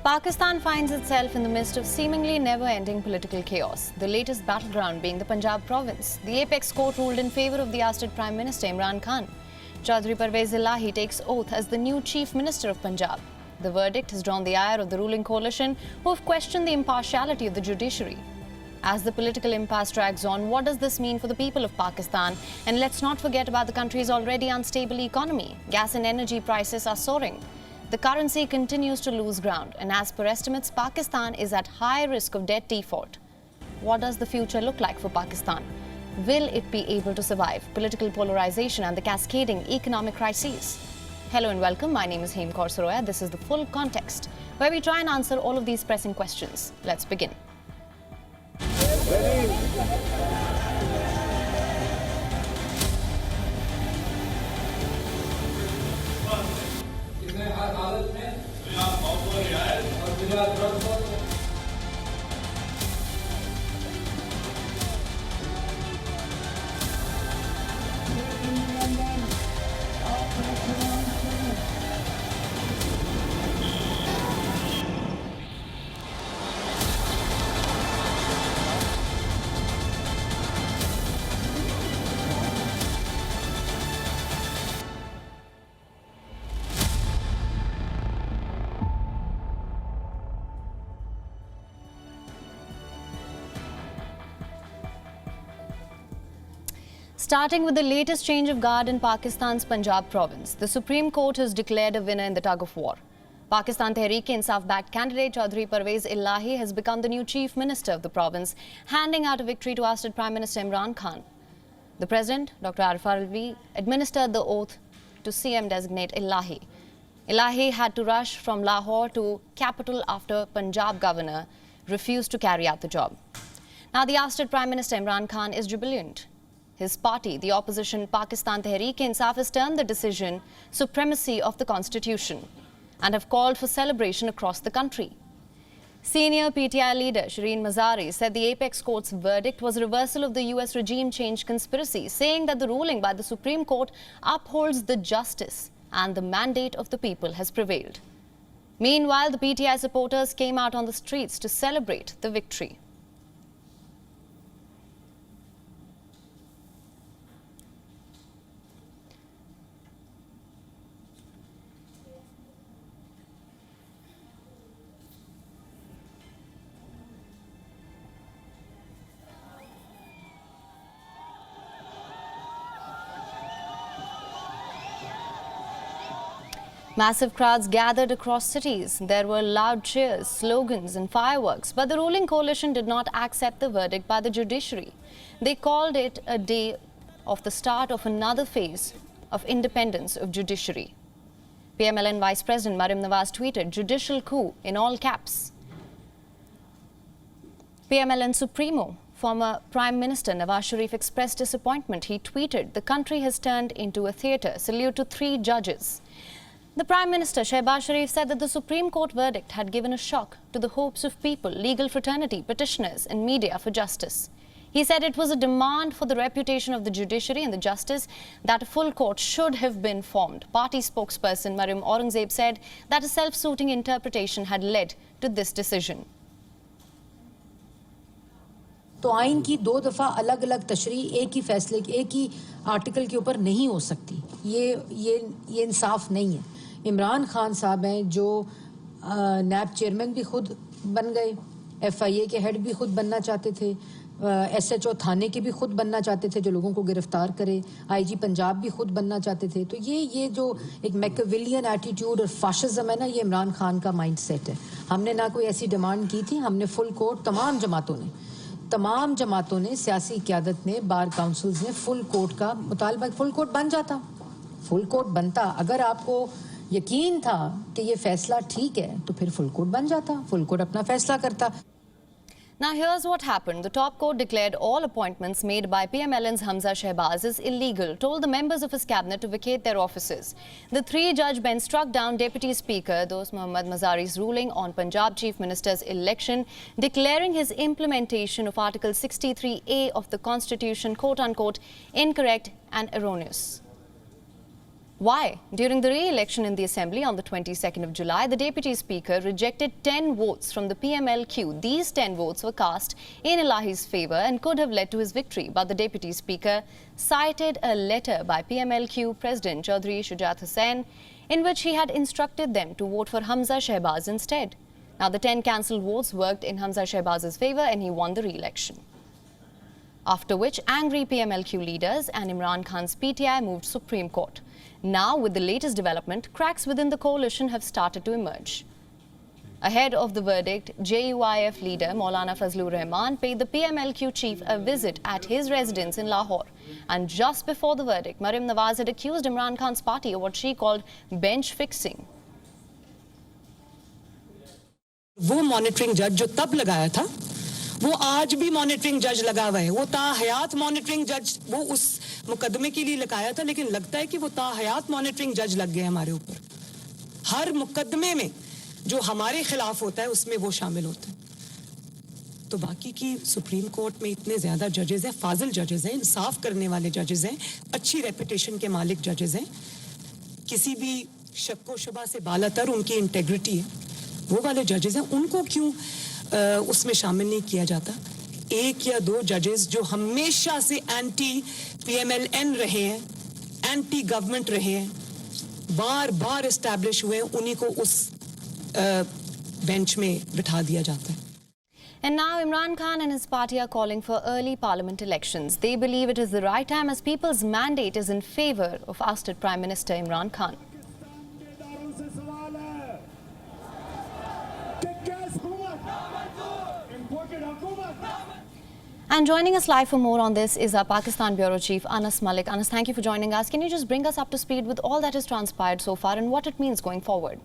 Pakistan finds itself in the midst of seemingly never-ending political chaos, the latest battleground being the Punjab province. The apex court ruled in favour of the ousted Prime Minister Imran Khan. Chaudhry Parvez Elahi takes oath as the new Chief Minister of Punjab. The verdict has drawn the ire of the ruling coalition, who have questioned the impartiality of the judiciary. As the political impasse drags on, what does this mean for the people of Pakistan? And let's not forget about the country's already unstable economy. Gas and energy prices are soaring. The currency continues to lose ground, and as per estimates, Pakistan is at high risk of debt default. What does the future look like for Pakistan? Will it be able to survive political polarization and the cascading economic crises? Hello and welcome. My name is Saroya. This is the Full Context, where we try and answer all of these pressing questions. Let's begin. Starting with the latest change of guard in Pakistan's Punjab province, the Supreme Court has declared a winner in the tug of war. Pakistan Tehreek-e-Insaf-backed candidate Chaudhry Parvez Elahi has become the new Chief Minister of the province, handing out a victory to ousted Prime Minister Imran Khan. The President, Dr. Arif Alvi, administered the oath to CM-designate Elahi. Elahi had to rush from Lahore to capital after Punjab governor refused to carry out the job. Now, the ousted Prime Minister Imran Khan is jubilant. His party, the opposition Pakistan Tehreek-e-Insaf, has termed the decision supremacy of the constitution and have called for celebration across the country. Senior PTI leader Shireen Mazari said the apex court's verdict was a reversal of the US regime change conspiracy, saying that the ruling by the Supreme Court upholds the justice and the mandate of the people has prevailed. Meanwhile, the PTI supporters came out on the streets to celebrate the victory. Massive crowds gathered across cities. There were loud cheers, slogans and fireworks, but the ruling coalition did not accept the verdict by the judiciary. They called it a day of the start of another phase of independence of judiciary. PMLN Vice President Maryam Nawaz tweeted, "Judicial coup" in all caps. PMLN Supremo, former Prime Minister Nawaz Sharif, expressed disappointment. He tweeted, "The country has turned into a theatre. Salute to 3 judges." The Prime Minister, Shehbaz Sharif, said that the Supreme Court verdict had given a shock to the hopes of people, legal fraternity, petitioners and media for justice. He said it was a demand for the reputation of the judiciary and the justice that a full court should have been formed. Party spokesperson Mariam Aurangzeb said that a self-suiting interpretation had led to this decision. तो आइन की 2 दफ़ा अलग अलग तशरीह एक ही फैसले एक ही आर्टिकल के ऊपर नहीं हो सकती। ये इंसाफ नहीं है। इमरान खान साहब हैं जो नैब चेयरमैन भी खुद बन गए, FIA के हेड भी खुद बनना चाहते थे, SHO थाने के भी खुद बनना चाहते थे जो लोगों को गिरफ्तार करे, IG पंजाब भी खुद बनना चाहते थे। तो ये जो एक मैकियावेलियन एटीट्यूड और फाशिज्म है ना, ये इमरान खान का माइंड सेट है। हमने ना कोई ऐसी डिमांड की थी, हमने फुल कोर्ट तमाम जमातों ने सियासी क़यादत ने, बार काउंसिल्स ने फुल कोर्ट का मुतालबा, फुल कोर्ट बन जाता, फुल कोर्ट बनता। अगर आपको यकीन था कि ये फैसला ठीक है तो फिर फुल कोर्ट बन जाता, फुल कोर्ट अपना फैसला करता। Now here's what happened. The top court declared all appointments made by PMLN's Hamza Shehbaz as illegal, told the members of his cabinet to vacate their offices. The 3-judge bench struck down Deputy Speaker Dost Mohammad Mazari's ruling on Punjab Chief Minister's election, declaring his implementation of Article 63A of the Constitution, quote-unquote, incorrect and erroneous. Why? During the re-election in the Assembly on the 22nd of July, the Deputy Speaker rejected 10 votes from the PMLQ. These 10 votes were cast in Elahi's favour and could have led to his victory. But the Deputy Speaker cited a letter by PMLQ President Chaudhry Parvez in which he had instructed them to vote for Hamza Shehbaz instead. Now, the 10 cancelled votes worked in Hamza Shehbaz's favour and he won the re-election. After which, angry PMLQ leaders and Imran Khan's PTI moved Supreme Court. Now, with the latest development, cracks within the coalition have started to emerge. Ahead of the verdict, JUIF leader Maulana Fazlur Rahman paid the PMLQ chief a visit at his residence in Lahore. And just before the verdict, Maryam Nawaz had accused Imran Khan's party of what she called bench fixing. वो monitoring जज जो तब लगाया था वो आज भी monitoring जज लगा हुआ है वो ताहयात मॉनिटरिंग जज वो उस मुकदमे के लिए लगाया था लेकिन लगता है कि वो ताहयात मॉनिटरिंग जज लग गए हमारे ऊपर हर मुकदमे में जो हमारे खिलाफ होता है उसमें वो शामिल होते हैं तो बाकी की सुप्रीम कोर्ट में इतने ज्यादा जजेस हैं फाजिल जजेस हैं इंसाफ करने वाले जजेस हैं अच्छी रेपुटेशन के मालिक जजेस हैं किसी भी शक व शुबा से बालातर उनकी इंटेग्रिटी है वो वाले जजेस हैं उनको क्यों उसमें शामिल नहीं किया जाता एक या दो जजेस जो हमेशा से एंटी पीएमएलएन रहे हैं एंटी गवर्नमेंट रहे हैं बार बार एस्टैब्लिश हुए उन्हीं को उस बेंच में बिठा दिया जाता है And now Imran Khan and his party are calling for early parliament elections. They believe it is the right time as people's mandate is in favour of ousted Prime Minister Imran Khan. And joining us live for more on this is our Pakistan Bureau Chief Anas Malik. Anas, thank you for joining us. Can you just bring us up to speed with all that has transpired so far and what it means going forward?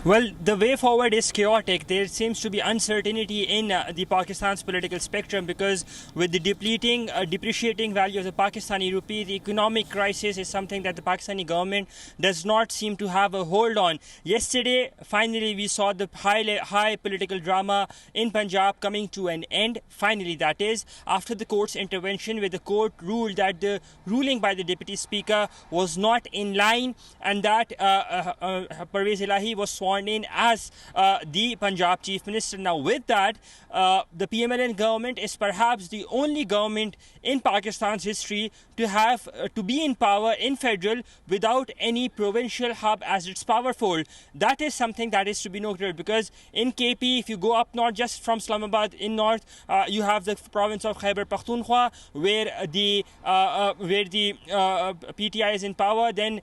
Well, the way forward is chaotic. There seems to be uncertainty in the Pakistan's political spectrum because with the depreciating value of the Pakistani rupee, the economic crisis is something that the Pakistani government does not seem to have a hold on. Yesterday, finally, we saw the high political drama in Punjab coming to an end. Finally, that is, after the court's intervention where the court ruled that the ruling by the Deputy Speaker was not in line and that Parvez Elahi was sworn in as the Punjab Chief Minister. Now with that, the PMLN government is perhaps the only government in Pakistan's history to be in power in federal without any provincial hub as its powerful. That is something that is to be noted because in KP, if you go up north, just from Islamabad in north, you have the province of Khyber Pakhtunkhwa where the PTI is in power. Then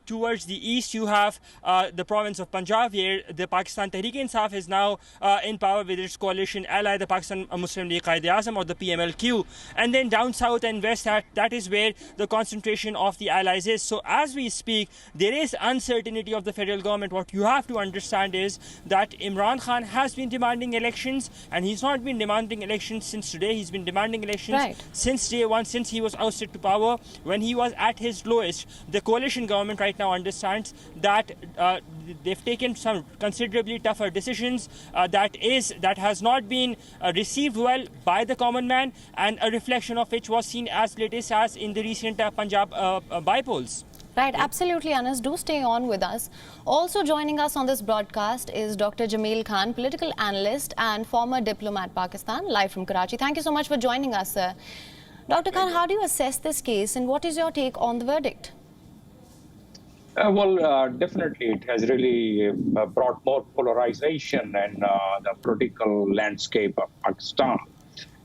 towards the east, you have the province of Punjab where the Pakistan Tehreek-e-Insaf is now in power with its coalition ally, the Pakistan Muslim League Quaid-e-Azam or the PMLQ. And then down south and west, that is where the concentration of the allies is. So as we speak, there is uncertainty of the federal government. What you have to understand is that Imran Khan has been demanding elections and he's not been demanding elections since today. He's been demanding elections since day one, since he was ousted to power when he was at his lowest. The coalition government right now understands that they've taken some considerably tougher decisions that has not been received well by the common man, and a reflection of which was seen as latest as in the recent Punjab by-polls. Right, absolutely, Anas. Do stay on with us. Also joining us on this broadcast is Dr. Jameel Khan, political analyst and former diplomat Pakistan, live from Karachi. Thank you so much for joining us, sir. Dr. Khan, how do you assess this case and what is your take on the verdict? Definitely it has really brought more polarization in the political landscape of Pakistan.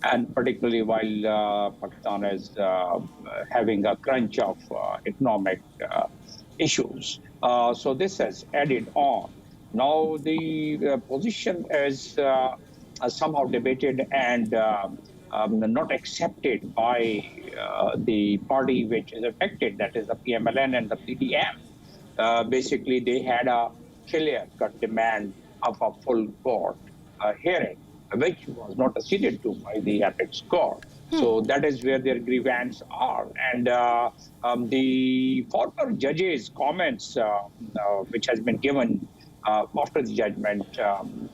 And particularly while Pakistan is having a crunch of economic issues. So this has added on. Now the position is somehow debated and not accepted by the party which is affected, that is the PMLN and the PDM. Basically, they had a clear-cut demand of a full court hearing, which was not acceded to by the apex court. So that is where their grievance are. And the former judge's comments, which has been given after the judgment,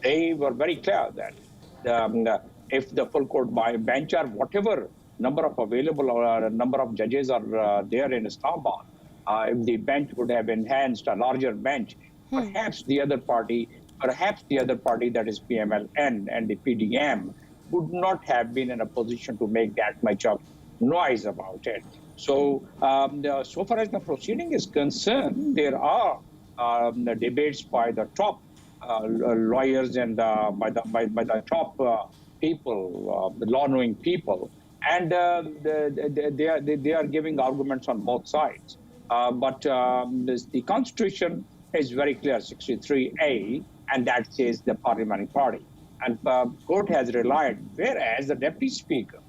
they were very clear that if the full court bench or whatever number of available or number of judges are there in Islamabad, if the bench would have enhanced a larger bench, perhaps the other party that is PMLN and the PDM would not have been in a position to make that much of noise about it. So, so far as the proceeding is concerned, there are debates by the top lawyers and by the top people, the law-knowing people, and they are giving arguments on both sides. But the Constitution is very clear, 63A, and that says the parliamentary party. And court has relied, whereas the Deputy Speaker,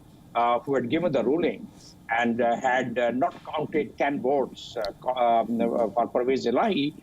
who had given the ruling and had not counted 10 votes for Parvez Elahi,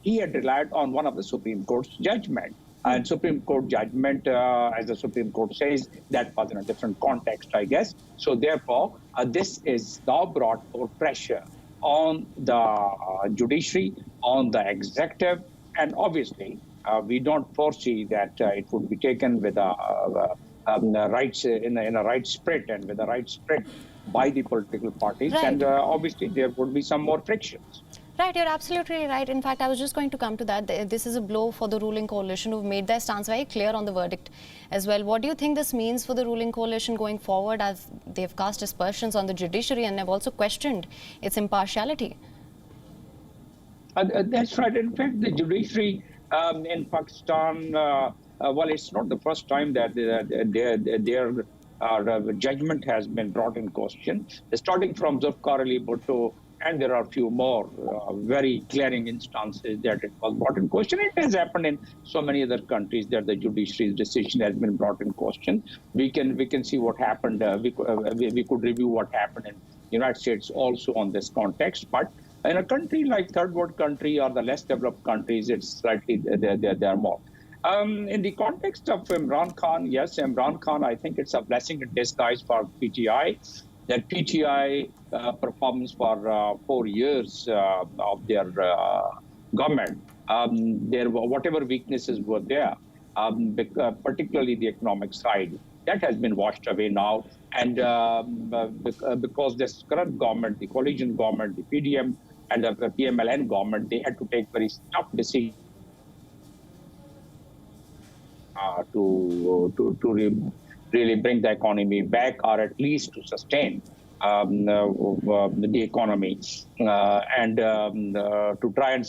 he had relied on one of the Supreme Court's judgment. And Supreme Court judgment, as the Supreme Court says, that was in a different context, I guess. So therefore, this is now brought more pressure on the judiciary, on the executive, and obviously, we don't foresee that it would be taken with rights in a right spirit and with the right spirit by the political parties, and obviously there would be some more frictions. Right, you're absolutely right. In fact, I was just going to come to that. This is a blow for the ruling coalition who've made their stance very clear on the verdict as well. What do you think this means for the ruling coalition going forward, as they've cast aspersions on the judiciary and have also questioned its impartiality? That's right. In fact, the judiciary in Pakistan, well, it's not the first time that their judgment has been brought in question, starting from Zulfikar Ali Bhutto, and there are a few more very glaring instances that it was brought in question. It has happened in so many other countries that the judiciary's decision has been brought in question. We can see what happened. We could review what happened in the United States also on this context. But in a country like third world country or the less developed countries, it's slightly there are more. In the context of Imran Khan, yes, Imran Khan, I think it's a blessing in disguise for PTI. That PTI performance for 4 years of their government, whatever weaknesses were there, particularly the economic side, that has been washed away now. And because this current government, the coalition government, the PDM and the PMLN government, they had to take very tough decisions to really bring the economy back, or at least to sustain the economy and to try and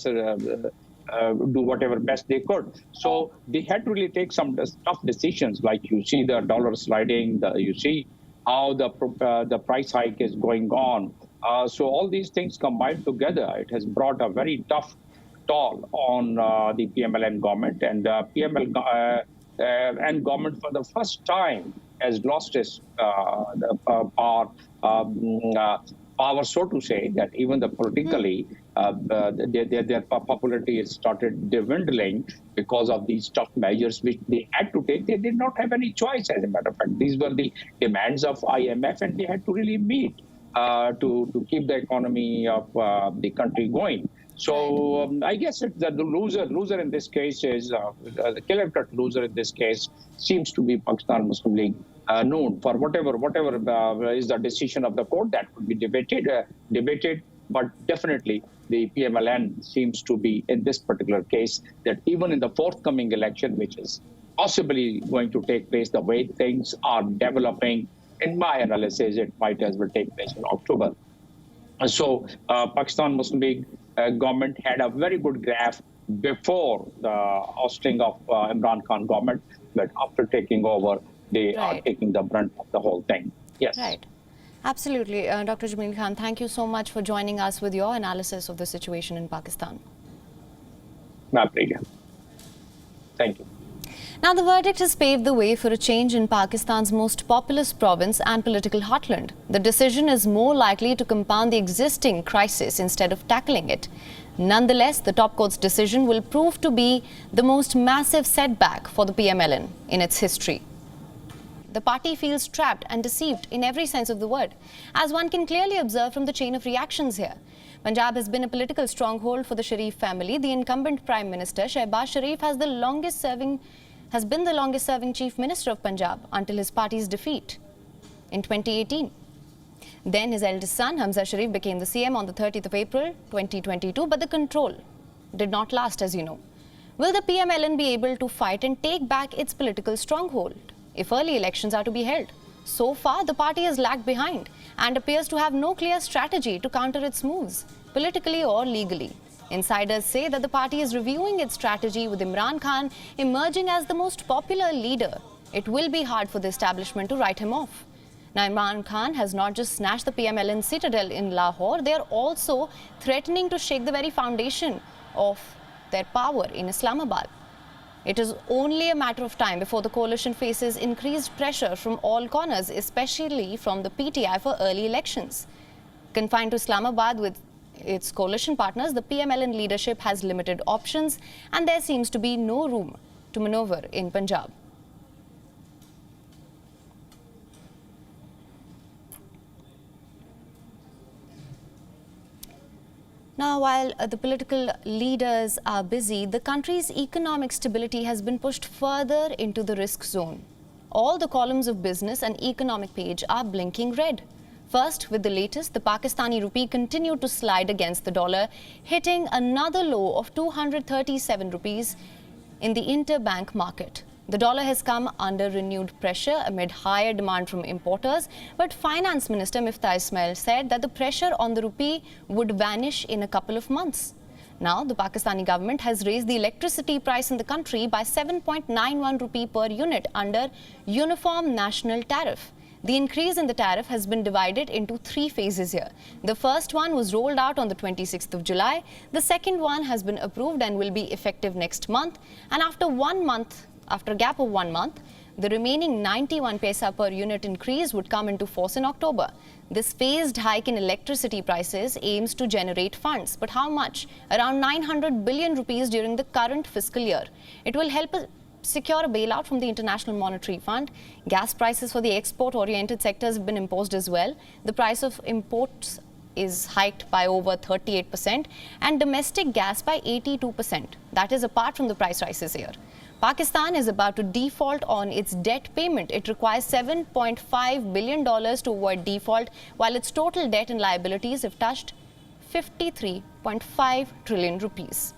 do whatever best they could. So they had to really take some tough decisions, like you see the dollar sliding, you see how the price hike is going on. So all these things combined together, it has brought a very tough toll on the PMLN government, and and government for the first time has lost its power, so to say, that even the politically their popularity has started dwindling because of these tough measures which they had to take. They did not have any choice, as a matter of fact. These were the demands of IMF, and they had to really meet to keep the economy of the country going. So I guess the loser in this case is the clear-cut loser in this case seems to be Pakistan Muslim League Noon. For whatever is the decision of the court, that could be debated. But definitely the PMLN seems to be in this particular case that even in the forthcoming election, which is possibly going to take place, the way things are developing, in my analysis, it might as well take place in October. So Pakistan Muslim League government had a very good graph before the ousting of Imran Khan government, but after taking over, they are taking the brunt of the whole thing. Yes. Right. Absolutely. Dr. Imran Khan, thank you so much for joining us with your analysis of the situation in Pakistan. My pleasure. Thank you. Now, the verdict has paved the way for a change in Pakistan's most populous province and political heartland. The decision is more likely to compound the existing crisis instead of tackling it. Nonetheless, the top court's decision will prove to be the most massive setback for the PMLN in its history. The party feels trapped and deceived in every sense of the word, as one can clearly observe from the chain of reactions here. Punjab has been a political stronghold for the Sharif family. The incumbent Prime Minister, Shehbaz Sharif, has been the longest-serving Chief Minister of Punjab until his party's defeat. in 2018. Then his eldest son, Hamza Sharif, became the CM on the 30th of April 2022, but the control did not last, as you know. Will the PMLN be able to fight and take back its political stronghold if early elections are to be held? So far, the party has lagged behind and appears to have no clear strategy to counter its moves, politically or legally. Insiders say that the party is reviewing its strategy, with Imran Khan emerging as the most popular leader. It will be hard for the establishment to write him off. Now, Imran Khan has not just snatched the PMLN citadel in Lahore, they are also threatening to shake the very foundation of their power in Islamabad. It is only a matter of time before the coalition faces increased pressure from all corners, especially from the PTI for early elections. Confined to Islamabad with its coalition partners, the PMLN leadership has limited options and there seems to be no room to maneuver in Punjab. Now, while the political leaders are busy, the country's economic stability has been pushed further into the risk zone. All the columns of business and economic page are blinking red. First, with the latest, the Pakistani rupee continued to slide against the dollar, hitting another low of 237 rupees in the interbank market. The dollar has come under renewed pressure amid higher demand from importers, but Finance Minister Miftah Ismail said that the pressure on the rupee would vanish in a couple of months. Now, the Pakistani government has raised the electricity price in the country by 7.91 rupee per unit under Uniform National Tariff. The increase in the tariff has been divided into 3 phases here. The first one was rolled out on the 26th of July. The second one has been approved and will be effective next month. And after a gap of 1 month, the remaining 91 paisa per unit increase would come into force in October. This phased hike in electricity prices aims to generate funds. But how much? Around 900 billion rupees during the current fiscal year. It will help secure a bailout from the International Monetary Fund. Gas prices for the export-oriented sectors have been imposed as well. The price of imports is hiked by over 38% and domestic gas by 82%. That is apart from the price rises here. Pakistan is about to default on its debt payment. It requires $7.5 billion to avoid default, while its total debt and liabilities have touched 53.5 trillion rupees.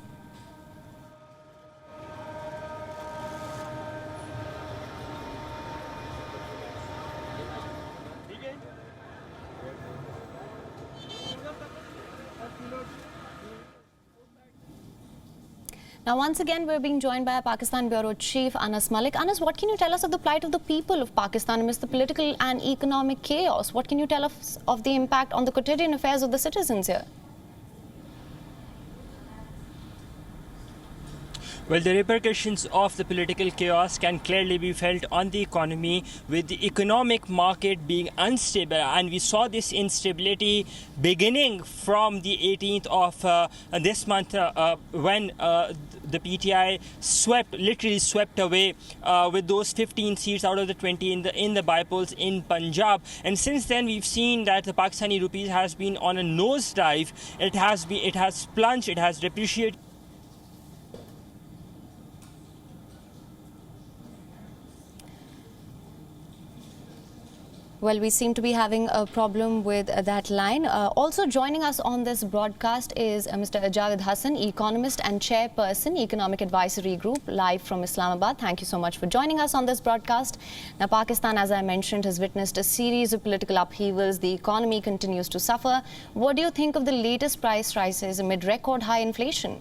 Now, once again, we're being joined by our Pakistan Bureau Chief, Anas Malik. Anas, what can you tell us of the plight of the people of Pakistan amidst the political and economic chaos? What can you tell us of the impact on the quotidian affairs of the citizens here? Well, the repercussions of the political chaos can clearly be felt on the economy, with the economic market being unstable. And we saw this instability beginning from the 18th of this month when the PTI literally swept away with those 15 seats out of the 20 in the by-polls in Punjab. And since then, we've seen that the Pakistani rupee has been on a nosedive. It has plunged, it has depreciated. Well, we seem to be having a problem with that line. Also joining us on this broadcast is Mr. Javed Hassan, economist and chairperson, Economic Advisory Group, live from Islamabad. Thank you so much for joining us on this broadcast. Now, Pakistan, as I mentioned, has witnessed a series of political upheavals. The economy continues to suffer. What do you think of the latest price rises amid record high inflation?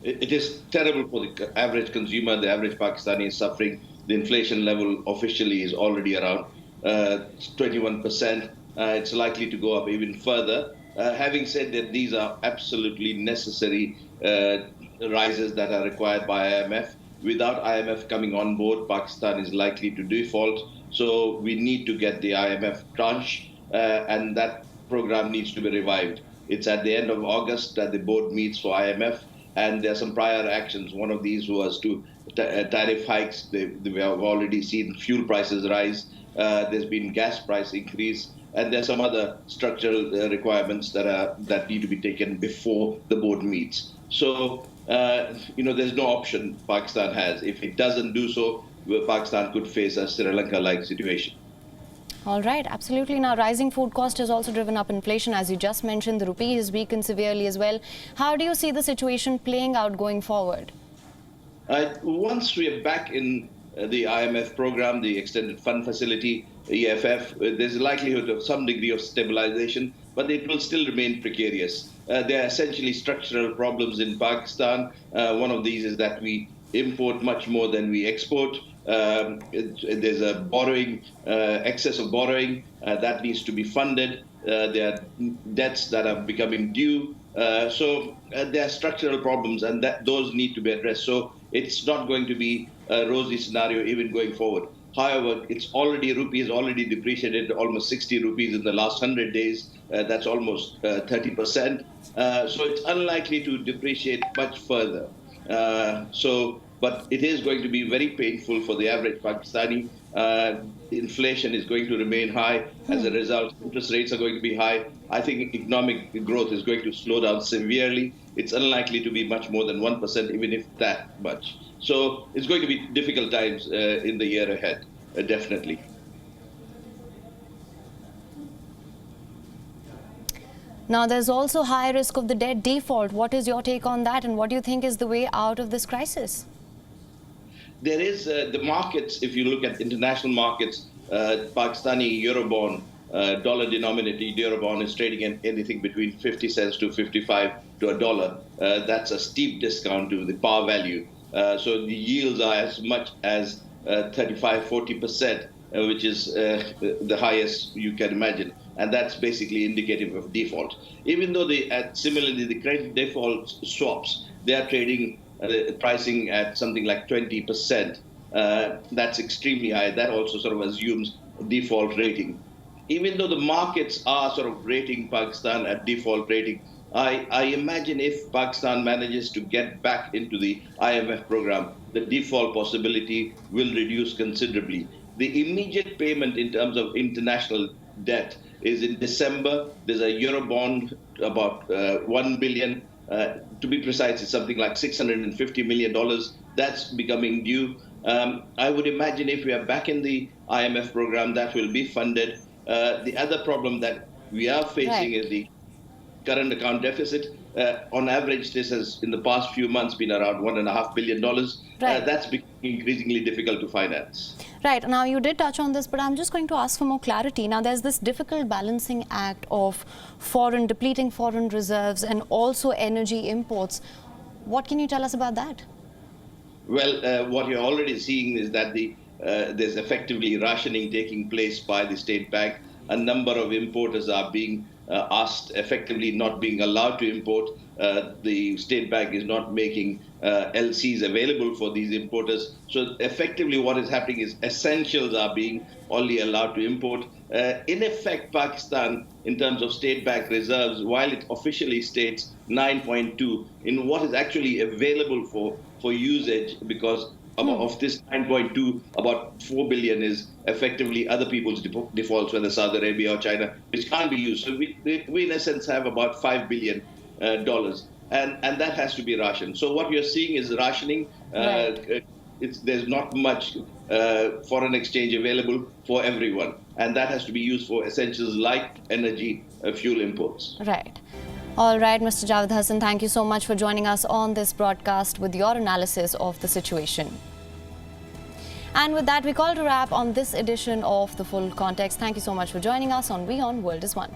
It is terrible for the average consumer. The average Pakistani is suffering. The inflation level officially is already around 21%. It's likely to go up even further. Having said that, these are absolutely necessary rises that are required by IMF. Without IMF coming on board, Pakistan is likely to default. So we need to get the IMF tranche, and that program needs to be revived. It's at the end of August that the board meets for IMF, and there are some prior actions. One of these was to tariff hikes. We have already seen fuel prices rise. There's been gas price increase, and there's some other structural requirements that need to be taken before the board meets. So, there's no option Pakistan has. If it doesn't do so, Pakistan could face a Sri Lanka-like situation. All right, absolutely. Now, rising food cost has also driven up inflation. As you just mentioned, the rupee has weakened severely as well. How do you see the situation playing out going forward? Once we are back in the IMF program, the Extended Fund Facility, EFF, there's a likelihood of some degree of stabilization, but it will still remain precarious. There are essentially structural problems in Pakistan. One of these is that we import much more than we export. There's a excess of borrowing that needs to be funded. There are debts that are becoming due. So there are structural problems, and those need to be addressed. So it's not going to be a rosy scenario even going forward. However, rupee is already depreciated almost 60 rupees in the last 100 days. That's almost 30%. So it's unlikely to depreciate much further. But it is going to be very painful for the average Pakistani. Inflation is going to remain high. As a result, interest rates are going to be high. I think economic growth is going to slow down severely. It's unlikely to be much more than 1%, even if that much. So it's going to be difficult times in the year ahead, definitely. Now, there's also high risk of the debt default. What is your take on that, and what do you think is the way out of this crisis? There is the markets, if you look at international markets, Pakistani Eurobond, dollar-denominated Eurobond is trading at anything between 50 cents to 55 to $1. That's a steep discount to the par value. So the yields are as much as 35–40%, which is the highest you can imagine. And that's basically indicative of default. Even though similarly, the credit default swaps, they are trading pricing at something like 20%. That's extremely high. That also sort of assumes default rating. Even though the markets are sort of rating Pakistan at default rating, I imagine if Pakistan manages to get back into the IMF program, the default possibility will reduce considerably. The immediate payment in terms of international debt is in December. There's a Eurobond about 1 billion. To be precise, it's something like $650 million. That's becoming due. I would imagine if we are back in the IMF program, that will be funded. The other problem that we are facing is the current account deficit. On average, this has, in the past few months, been around $1.5 billion. That's becoming increasingly difficult to finance. Right. Now, you did touch on this, but I'm just going to ask for more clarity. Now, there's this difficult balancing act of depleting foreign reserves and also energy imports. What can you tell us about that? Well, what you're already seeing is that there's effectively rationing taking place by the state bank. A number of importers are being asked, effectively not being allowed to import. The state bank is not making LCs available for these importers. So effectively what is happening is essentials are being only allowed to import. In effect, Pakistan, in terms of state bank reserves, while it officially states 9.2, in what is actually available for usage, because of this 9.2, about 4 billion is effectively other people's defaults, whether Saudi Arabia or China, which can't be used. So we in essence have about $5 billion. And that has to be rationed. So what you're seeing is rationing. There's not much foreign exchange available for everyone. And that has to be used for essentials like energy, fuel imports. Right. All right, Mr. Javed Hassan, thank you so much for joining us on this broadcast with your analysis of the situation. And with that, we call it a wrap on this edition of The Full Context. Thank you so much for joining us on WION World is One.